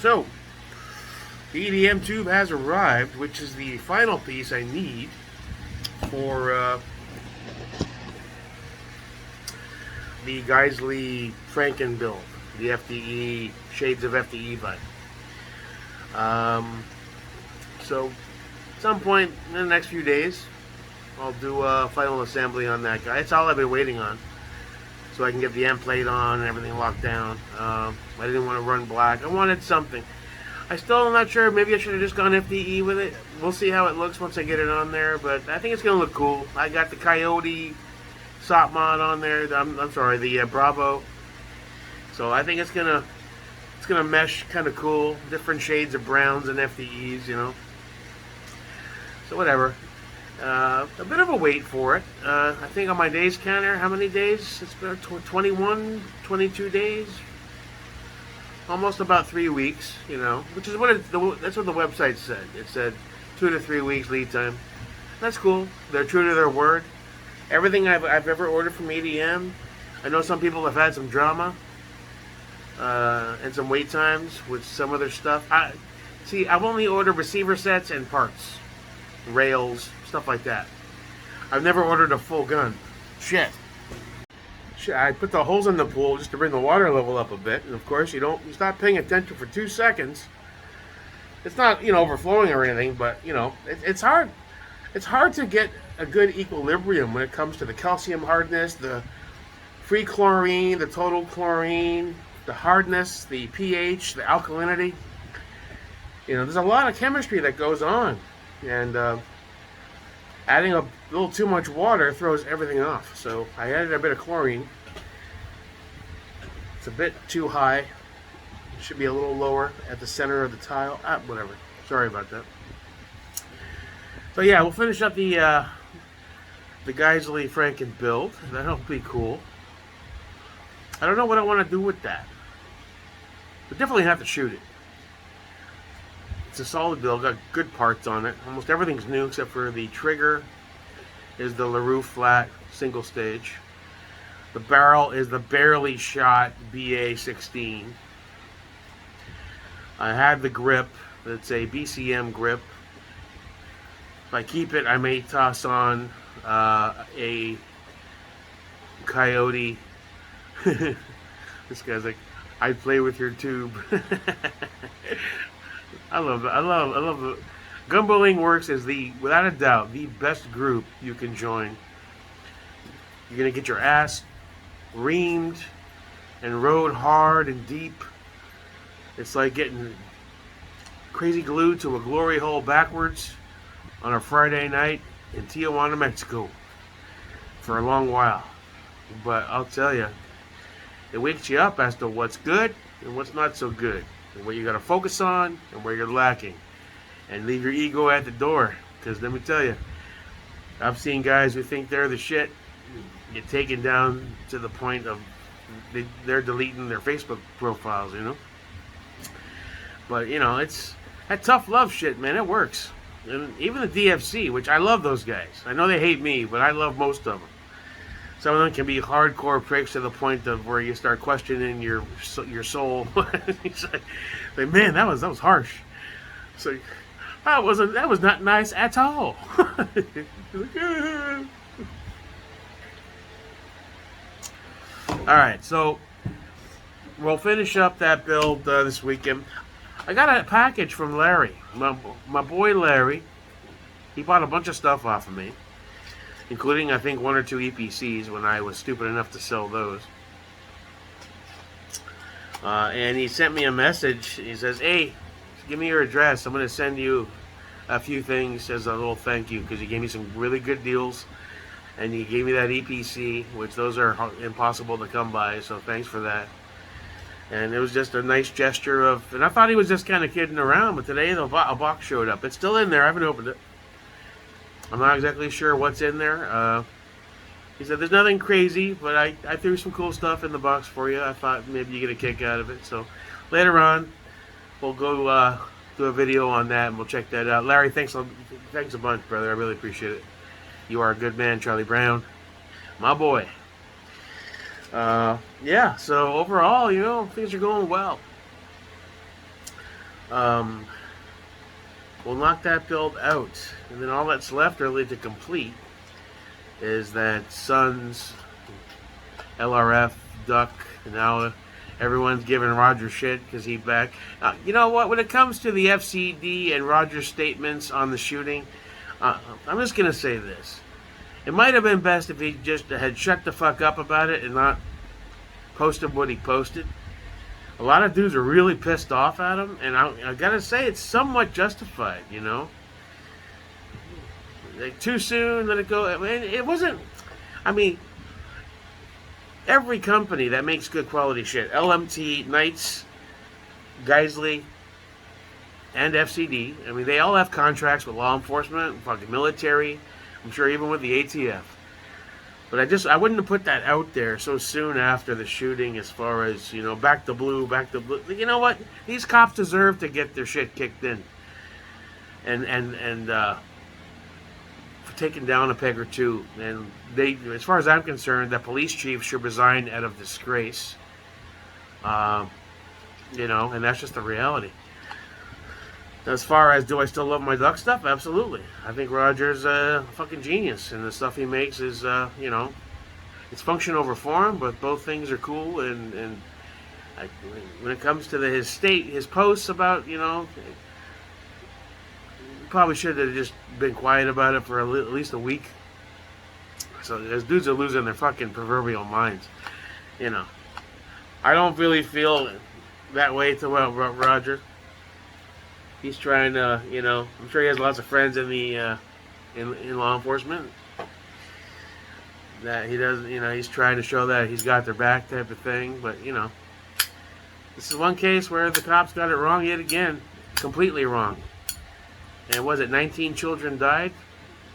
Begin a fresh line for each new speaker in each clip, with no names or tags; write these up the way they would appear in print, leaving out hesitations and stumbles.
So, the EDM tube has arrived, which is the final piece I need for the Geisley Franken build, the FDE Shades of FDE vibe. So, at some point in the next few days, I'll do a final assembly on that guy. It's all I've been waiting on, so I can get the end plate on and everything locked down. I didn't want to run black. I wanted something. I still am not sure. Maybe I should have just gone FDE with it. We'll see how it looks once I get it on there, but I think it's going to look cool. I got the Coyote SOP mod on there. I'm sorry, the Bravo. So I think it's gonna mesh kind of cool. Different shades of browns and FDEs, you know. So whatever. A bit of a wait for it. I think on my days counter, how many days? It's been 21, 22 days. Almost about 3 weeks, you know, which is that's what the website said. It said 2 to 3 weeks lead time. That's cool. They're true to their word. Everything I've ever ordered from EDM, I know some people have had some drama and some wait times with some of their stuff. I've only ordered receiver sets and parts, rails, stuff like that. I've never ordered a full gun. Shit. I put the holes in the pool just to bring the water level up a bit, and of course you stop paying attention for 2 seconds. It's not, overflowing or anything, but it's hard. It's hard to get a good equilibrium when it comes to the calcium hardness, the free chlorine, the total chlorine, the hardness, the pH, the alkalinity. There's a lot of chemistry that goes on, and adding a little too much water throws everything off. So I added a bit of chlorine. It's a bit too high. It should be a little lower at the center of the tile. Whatever. Sorry about that. So yeah, we'll finish up the Geisley Franken build. That'll be cool. I don't know what I want to do with that. But definitely have to shoot it. It's a solid build, got good parts on it. Almost everything's new except for the trigger is the LaRue flat single stage. The barrel is the barely shot BA-16. I had the grip. It's a BCM grip. If I keep it, I may toss on a Coyote. This guy's like, I play with your tube. I love it. Gumballing Works is without a doubt, the best group you can join. You're gonna get your ass reamed and rode hard and deep. It's like getting crazy glued to a glory hole backwards on a Friday night in Tijuana, Mexico for a long while. But I'll tell you, it wakes you up as to what's good and what's not so good, and what you got to focus on and where you're lacking, and leave your ego at the door. Because let me tell you, I've seen guys who think they're the shit get taken down to the point of they're deleting their Facebook profiles, But it's that tough love shit, man. It works. And even the DFC, which I love those guys. I know they hate me, but I love most of them. Some of them can be hardcore pricks to the point of where you start questioning your soul. It's like, man, that was harsh. So that was not nice at all. All right, so we'll finish up that build this weekend. I got a package from Larry, my boy Larry. He bought a bunch of stuff off of me, including I think 1 or 2 EPCs when I was stupid enough to sell those. And he sent me a message. He says, "Hey, give me your address. I'm going to send you a few things as a little thank you because you gave me some really good deals, and you gave me that EPC, which those are impossible to come by. So thanks for that." And it was just a nice gesture of, and I thought he was just kind of kidding around, but today a box showed up. It's still in there. I haven't opened it. I'm not exactly sure what's in there. He said there's nothing crazy, but I threw some cool stuff in the box for you. I thought maybe you get a kick out of it. So later on, we'll go do a video on that, and we'll check that out. Larry, thanks a bunch, brother. I really appreciate it. You are a good man, Charlie Brown, my boy. Yeah, so overall, things are going well. Um, we'll knock that build out, and then all that's left, really, to complete is that Suns, LRF, Duck, and now everyone's giving Roger shit because he back. You know what? When it comes to the FCD and Roger's statements on the shooting, I'm just gonna say this: it might have been best if he just had shut the fuck up about it and not posted what he posted. A lot of dudes are really pissed off at him, and I gotta say it's somewhat justified. You know, like, too soon, let it go. I mean, it wasn't. I mean, every company that makes good quality shit, LMT, Knights, Geisley, and FCD. I mean, they all have contracts with law enforcement, fucking military. I'm sure even with the ATF. But I wouldn't have put that out there so soon after the shooting. As far as, you know, back to blue. You know what? These cops deserve to get their shit kicked in, and for taking down a peg or two. And they, as far as I'm concerned, the police chief should resign out of disgrace. You know, and that's just the reality. As far as, do I still love my Duck stuff? Absolutely. I think Roger's a fucking genius, and the stuff he makes is, you know, it's function over form, but both things are cool. And when it comes to his posts about, you know, probably should have just been quiet about it for at least a week. So those dudes are losing their fucking proverbial minds. You know, I don't really feel that way about Roger. He's trying to, you know, I'm sure he has lots of friends in the in law enforcement. That he doesn't, you know, he's trying to show that he's got their back type of thing. But, you know, this is one case where the cops got it wrong yet again. Completely wrong. And was it 19 children died?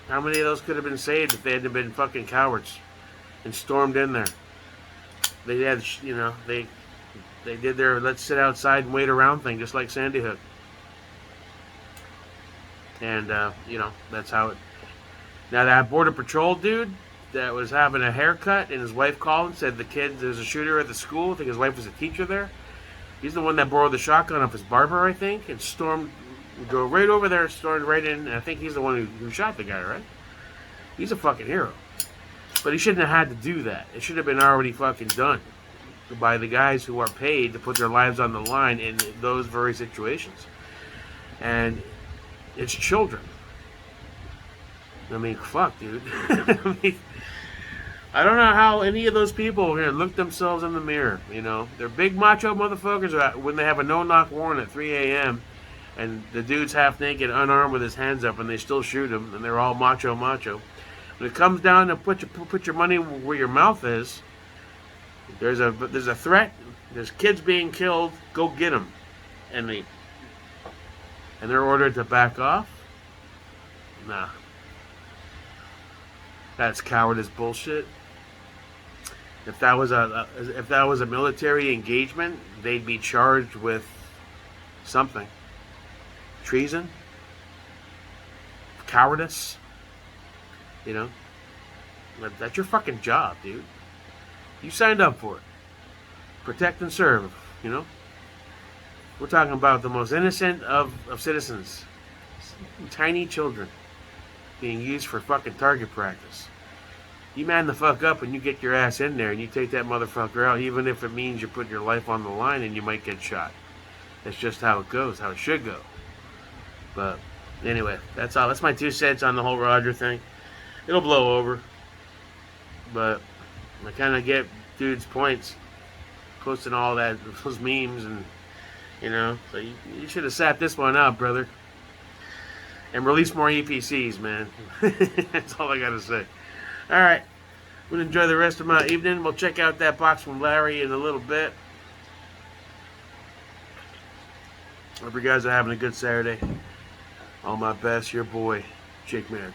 How many of those could have been saved if they hadn't been fucking cowards and stormed in there? They had, you know, they did their let's sit outside and wait around thing, just like Sandy Hook. And, you know, that's how it... Now, that Border Patrol dude that was having a haircut, and his wife called and said there's a shooter at the school. I think his wife was a teacher there. He's the one that borrowed the shotgun off his barber, I think, and go right over there, stormed right in, and I think he's the one who shot the guy, right? He's a fucking hero. But he shouldn't have had to do that. It should have been already fucking done by the guys who are paid to put their lives on the line in those very situations. And it's children. I mean, fuck, dude. I mean, I don't know how any of those people here look themselves in the mirror, you know. They're big macho motherfuckers when they have a no-knock warrant at 3 a.m. and the dude's half naked, unarmed with his hands up, and they still shoot him, and they're all macho. When it comes down to put your money where your mouth is, there's a threat, there's kids being killed, go get them. And they're ordered to back off? Nah. That's cowardice bullshit. If that was a military engagement, they'd be charged with something. Treason? Cowardice? You know? That's your fucking job, dude. You signed up for it. Protect and serve, you know? We're talking about the most innocent of citizens. Tiny children being used for fucking target practice. You man the fuck up and you get your ass in there and you take that motherfucker out, even if it means you put your life on the line and you might get shot. That's just how it goes, how it should go. But anyway, that's all. That's my 2 cents on the whole Roger thing. It'll blow over. But I kind of get dude's points posting all those memes, and you know, so you should have sat this one out, brother, and release more EPCs, man. That's all I gotta say. All right, I'm gonna enjoy the rest of my evening. We'll check out that box from Larry in a little bit. Hope you guys are having a good Saturday. All my best, your boy, Jake Merrick.